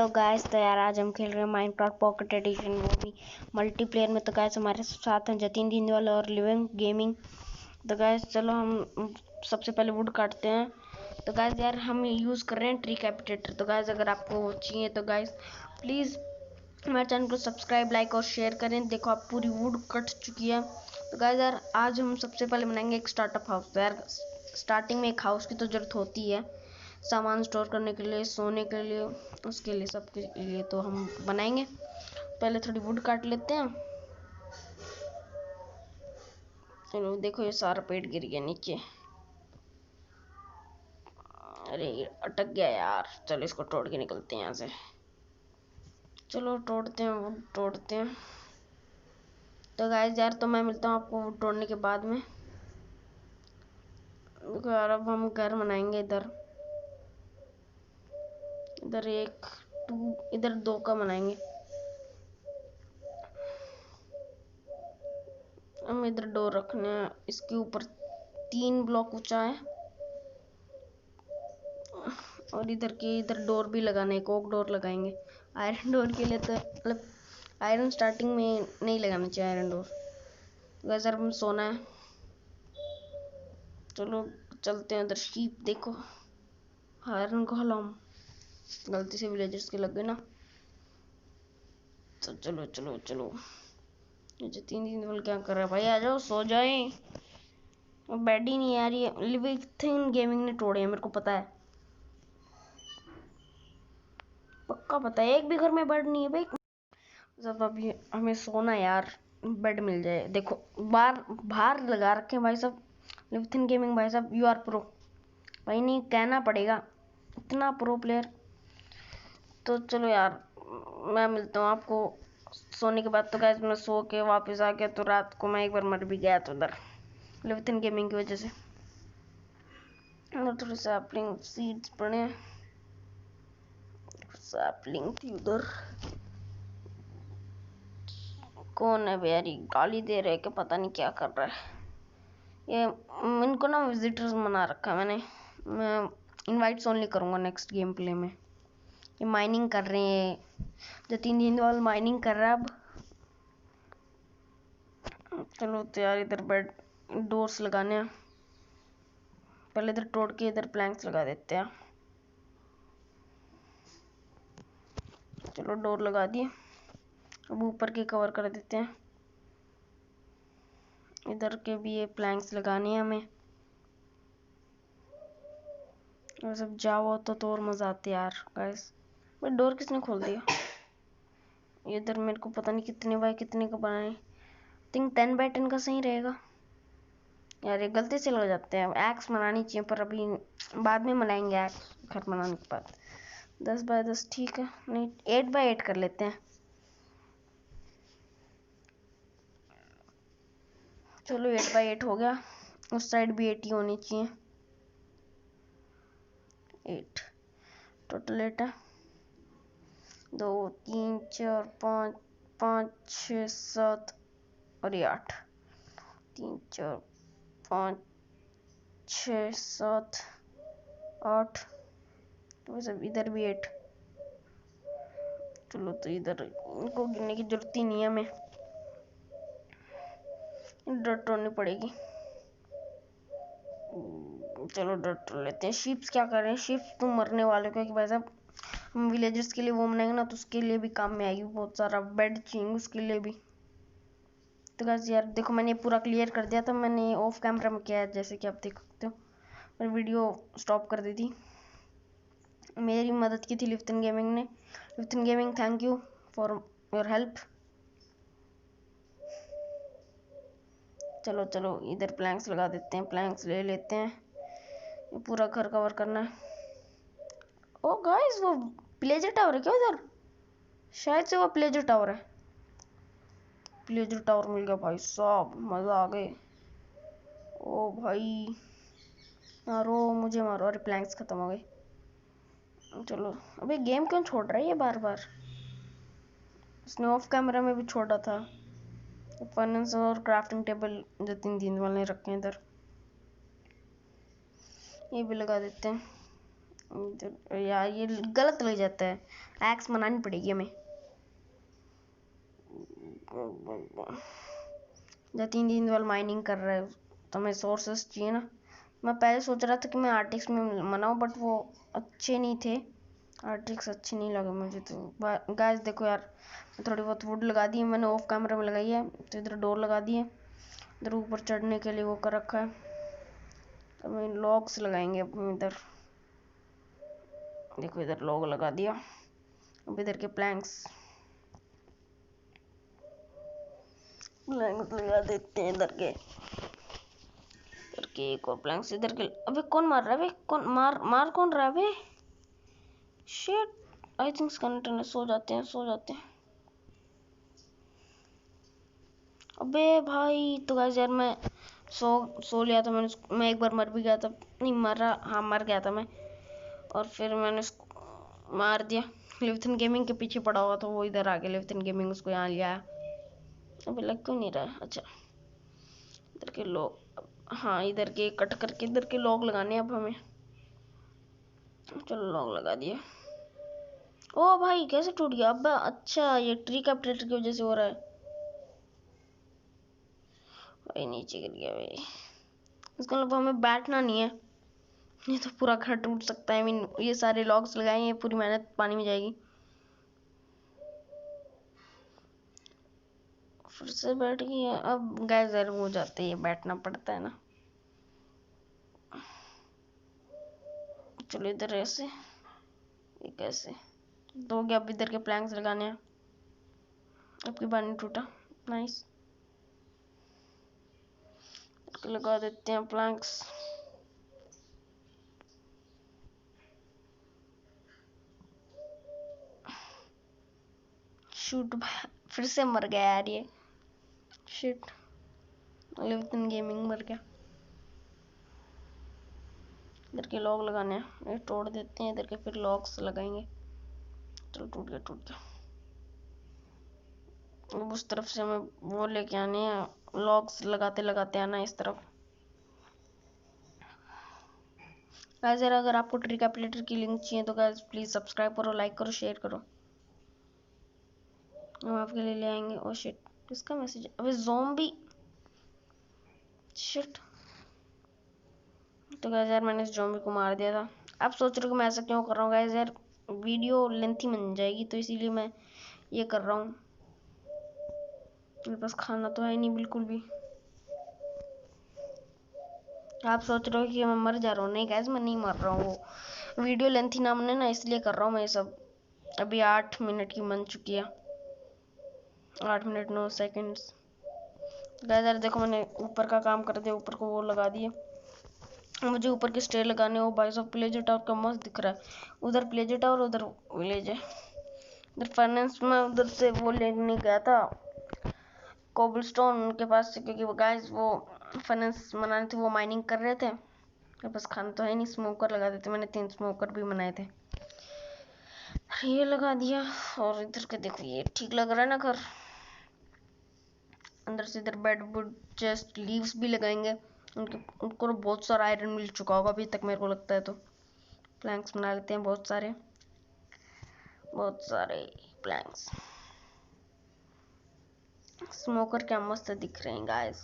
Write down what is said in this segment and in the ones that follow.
Hello guys, तो यार आज हम खेल रहे हैं माइनक्राफ्ट पॉकेट एडिशन, वो भी मल्टीप्लेयर में। तो गाइस हमारे साथ हैं जतिन दीनवाल और लिविंग गेमिंग। तो गाइस चलो हम सबसे पहले वुड काटते हैं। तो गाइस यार हम यूज़ कर रहे हैं ट्री कैपिटेटर। तो गाइस अगर आपको चाहिए तो गाइस प्लीज़ हमारे चैनल को सब्सक्राइब, लाइक और शेयर करें। देखो आप पूरी वुड कट चुकी है। तो गाइस यार आज हम सबसे पहले बनाएंगे एक स्टार्टअप हाउस। तो यार स्टार्टिंग में एक हाउस की तो ज़रूरत होती है, सामान स्टोर करने के लिए, सोने के लिए, उसके लिए, सब के लिए। तो हम बनाएंगे। पहले थोड़ी वुड काट लेते हैं। चलो देखो ये सारा पेड़ गिर गया नीचे। अरे अटक गया यार। चलो इसको तोड़ के निकलते हैं यहाँ से। चलो तोड़ते हैं, वुड तोड़ते हैं। तो गाइस यार तो मैं मिलता हूँ आपको वुड तोड़ने के बाद में। देखो यार अब हम घर बनाएंगे। इधर इधर एक टू, इधर दो का बनाएंगे। हम इधर डोर रखने हैं। इसके ऊपर 3 ब्लॉक ऊंचा है। और इधर डोर भी लगाना है। एक ओक डोर लगाएंगे। आयरन डोर के लिए तो मतलब आयरन स्टार्टिंग में नहीं लगाना चाहिए आयरन डोर। वैसे हम सोना है। चलो चलते हैं। इधर शीप देखो, आयरन को हलाम गलती से विलेजर्स के लग गए ना। तो चलो चलो चलो। ये जो 3 वाल क्या कर रहा है भाई? आ जाओ सो जाए। बेड ही नहीं आ रही है। लिविंग गेमिंग ने तोड़े हैं, मेरे को पता है, पक्का पता है। एक भी घर में बेड नहीं है भाई। जब अभी हमें सोना यार, बेड मिल जाए। देखो बाहर बाहर लगा रखे हैं भाई साहब। लिविंग गेमिंग भाई साहब, यू आर प्रो भाई, नहीं कहना पड़ेगा, इतना प्रो प्लेयर। तो चलो यार मैं मिलता हूँ आपको सोने के बाद। तो गाइस मैं सो के वापस आ गया। तो रात को मैं एक बार मर भी गया तो उधर लिविंग गेमिंग की वजह से। और थोड़ी सैपलिंग सीड्स पड़े, सैपलिंग थी उधर। कौन है बेरी? गाली दे रहे कि पता नहीं क्या कर रहा है ये। इनको ना विजिटर्स बना रखा है मैंने। मैं इनवाइट्स ओनली करूँगा नेक्स्ट गेम प्ले में। ये माइनिंग कर रहे हैं, जो 3 दिन वाल माइनिंग कर रहा है अब। चलो तो यार इधर बेड डोर्स लगाने हैं। पहले इधर तोड़ के इधर प्लैंक्स लगा देते हैं। चलो डोर लगा दिए। अब ऊपर के कवर कर देते हैं। इधर के भी ये प्लैंक्स लगाने हैं हमें। और सब जाओ तो और मज़ा आते यार गाइस। भाई डोर किसने खोल दिया? इधर मेरे को पता नहीं कितने बाय कितने का बनाए। थिंक 10 बाय 10 का सही रहेगा यार। ये गलती से लग जाते हैं। एक्स बनानी चाहिए पर अभी बाद में बनाएंगे एक्स घर बनाने के बाद। 10 बाय 10 ठीक है। नहीं 8 बाय 8 कर लेते हैं। चलो 8 बाय 8 हो गया। उस साइड भी 8 ही होनी चाहिए। 8 टोटल 8 है। 2 3 4 5 5 6 7 और ये 8। 3 4 5 6 7 8। तो सब इधर भी 8। चलो तो इधर इनको गिनने की जरूरत ही नहीं है हमें। डट तोड़नी पड़ेगी। चलो डट तोड़ लेते हैं। शीप्स क्या कर रहे हैं? शीप्स तुम मरने वाले हो, क्योंकि भाई साहब हम विलेजर्स के लिए वो बनाएंगे ना, तो उसके लिए भी काम में आएगी। बहुत सारा बेड चाहिए उसके लिए भी। तो गाइस यार देखो मैंने पूरा क्लियर कर दिया था। मैंने ऑफ कैमरा में किया है, जैसे कि आप देख सकते हो। मैंने वीडियो स्टॉप कर दी थी। मेरी मदद की थी लिविंग गेमिंग ने। Living gaming thank you for your help. चलो चलो इधर प्लैंक्स लगा देते हैं। प्लैंक्स ले लेते हैं। ये पूरा घर कवर करना है। ओ गाइस वो प्लेजर टावर है क्या उधर? शायद से वो प्लेजर टावर है। प्लेजर टावर मिल गया भाई साहब, मज़ा आ गए। ओ भाई मारो मुझे, मारो। अरे प्लैंक्स खत्म हो गए। चलो अबे गेम क्यों छोड़ रहा है ये बार बार? उसने ऑफ कैमरा में भी छोड़ा था। फर्नेस और क्राफ्टिंग टेबल जो 3 वाले रखे हैं इधर, ये भी लगा देते हैं। यार ये गलत लग जाता है, एक्स बनानी पड़ेगी हमें। जब 3 दिन वाल माइनिंग कर रहा है तो हमें सोर्सेस चाहिए ना। मैं पहले सोच रहा था कि मैं आर्टिक्स में मनाऊँ, बट वो अच्छे नहीं थे, आर्टिक्स अच्छे नहीं लगे मुझे। तो गाइस देखो यार, थोड़ी बहुत वुड लगा दी है मैंने, ऑफ कैमरा में लगाई है। तो इधर डोर लगा दी है, इधर ऊपर चढ़ने के लिए वो कर रखा है। तो हम लॉग्स लगाएंगे अब इधर, देखो इधर लॉग लगा दिया। अब इधर के प्लैंक्स लगा देते हैं इधर के एक और प्लैंक्स इधर के। अबे कौन मार रहा है? कौन मार कौन रहा है? शिट, आई थिंक कंटेनर सो जाते हैं। अबे भाई तो गाइस यार मैं सो लिया था मैं एक बार मर भी गया था, नहीं मरा, हाँ मर गया था मैं। और फिर मैंने उसको मार दिया। लिविथन गेमिंग के पीछे पड़ा हुआ था, वो इधर आ गया लिविथन गेमिंग, उसको यहाँ लिया। अबे लग क्यों नहीं रहा है? अच्छा इधर के लोग, हाँ इधर के कट करके इधर के लॉग लगाने अब हमें। चलो लॉग लगा दिए। ओ भाई कैसे टूट गया? अब अच्छा ये ट्री कैप्टेटर की वजह से हो रहा है। भाई नीचे गिर गया भाई, इसका मतलब हमें बैठना नहीं है, नहीं तो पूरा घर टूट सकता है। मीन ये सारे लॉग्स लगाए, ये पूरी मेहनत पानी में जाएगी। फिर से बैठ गई है। अब गैस जर हो जाते हैं, बैठना पड़ता है ना। चलो इधर ऐसे, ये कैसे दो गया? अब इधर के प्लैंक्स लगाने हैं। अब की बार नहीं टूटा, नाइस। लगा देते हैं प्लैंक्स। शूट, फिर से मर गया यार ये, शिट। लिविथन गेमिंग मर गया। इधर के लॉग लगाने हैं, ये तोड़ देते हैं इधर के, फिर लॉग्स लगाएंगे। चलो टूट गया। अब उस तरफ से हमें वो लेके आने हैं, लॉग्स लगाते आना इस तरफ। गाइस यार अगर आपको ट्री कैप्टेटर की लिंक चाहिए तो गाइस प्लीज सब्सक्राइब करो, लाइक करो, शेयर करो, हम आपके लिए ले आएंगे। ओ शिट, किसका मैसेज? अबे ज़ॉम्बी, शिट। तो गाइस यार मैंने इस ज़ॉम्बी को मार दिया था। आप सोच रहे हो कि मैं ऐसा क्यों कर रहा हूँ? गाइस यार वीडियो लेंथी बन जाएगी, तो इसीलिए मैं ये कर रहा हूँ। मेरे पास खाना तो है नहीं बिल्कुल भी। आप सोच रहे हो कि मैं मर जा रहा हूँ? नहीं गाइस मैं नहीं मर रहा हूँ, वो वीडियो लेंथी ना बने ना, इसलिए कर रहा हूँ मैं ये सब। अभी 8 मिनट की बन चुकी है, 8 मिनट 9 सेकेंड्स। गाइस यार देखो मैंने ऊपर का काम कर दिया, ऊपर को वो लगा दिए। मुझे ऊपर के स्टेयर लगाने। वो भाई साहब प्लेजर टावर का मस्त दिख रहा है। उधर प्लेजर टावर, उधर विलेज है। उधर फाइनेंस में उधर से वो लेने गया था कोबलस्टोन उनके पास से, क्योंकि वो गाइस वो फाइनेंस बनाने थे, वो माइनिंग कर रहे थे। मेरे पास खाना तो है नहीं, स्मोकर लगा देते। मैंने 3 स्मोकर भी बनाए थे, ये लगा दिया। और इधर के देखो, ये ठीक लग रहा है ना घर। अंदर से इधर बेड वुड चेस्ट लीव्स भी लगाएंगे। उनको बहुत सारा आयरन मिल चुका होगा अभी तक मेरे को लगता है। तो प्लैंक्स बना लेते हैं बहुत सारे प्लैंक्स। स्मोकर क्या मस्त दिख रहे हैं गाइस।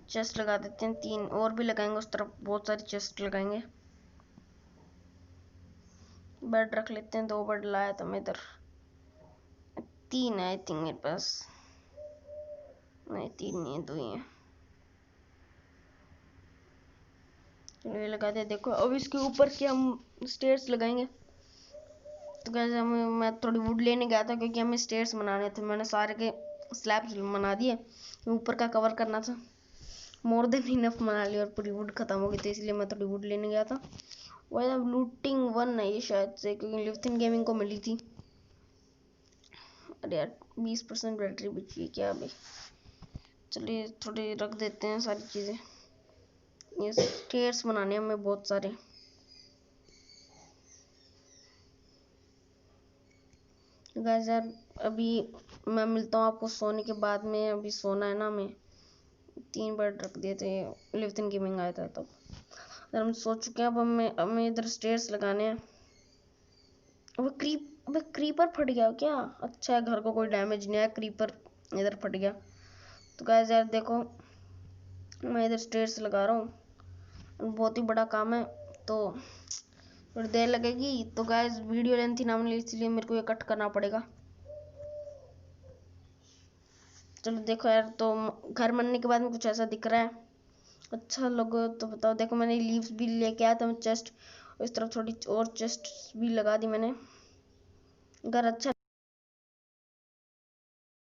चेस्ट लगा देते हैं, 3 और भी लगाएंगे उस तरफ, बहुत सारी चेस्ट लगाएंगे। बेड रख लेते हैं, 2 बेड लाया था मैं इधर, 3 है आई थिंक मेरे पास। नहीं 3 नहीं है, 2 ही है। चलो ये लगा दे। देखो अब इसके ऊपर के हम स्टेयर्स लगाएंगे। तो कैसे मैं थोड़ी वुड लेने गया था, क्योंकि हमें स्टेयर्स बनाने थे। मैंने सारे के स्लैब्स बना दिए, ऊपर का कवर करना था। मोर देन इनफ बना लिया और पूरी वुड खत्म हो गई, तो इसलिए मैं थोड़ी वुड लेने गया था। वही अब लूटिंग 1 है ये शायद से, क्योंकि लिविथन गेमिंग को मिली थी। अरे यार 20% बैटरी बची है क्या अभी? चलिए थोड़ी रख देते हैं सारी चीज़ें। ये स्टेयर्स बनाने हमें बहुत सारे। गाइस यार अभी मैं मिलता हूँ आपको सोने के बाद में, अभी सोना है ना हमें। 3 बेड रख दिए थे, लिविथन गेमिंग आया था तब। इधर हम सो चुके हैं। अब हमें इधर स्टेयर्स लगाने हैं। अबे क्रीपर फट गया क्या? अच्छा है, घर को कोई डैमेज नहीं आया, क्रीपर इधर फट गया। तो गाइस यार देखो, मैं इधर स्टेयर्स लगा रहा हूँ, बहुत ही बड़ा काम है, तो थोड़ी देर लगेगी। तो गाइस वीडियो लेंथी ना बने, इसलिए मेरे को ये कट करना पड़ेगा। चलो देखो यार, तो घर बनने के बाद में कुछ ऐसा दिख रहा है। अच्छा लगे तो बताओ। देखो मैंने लीव्स भी लेके आया था, चेस्ट इस तरफ थोड़ी और चेस्ट भी लगा दी मैंने। घर अच्छा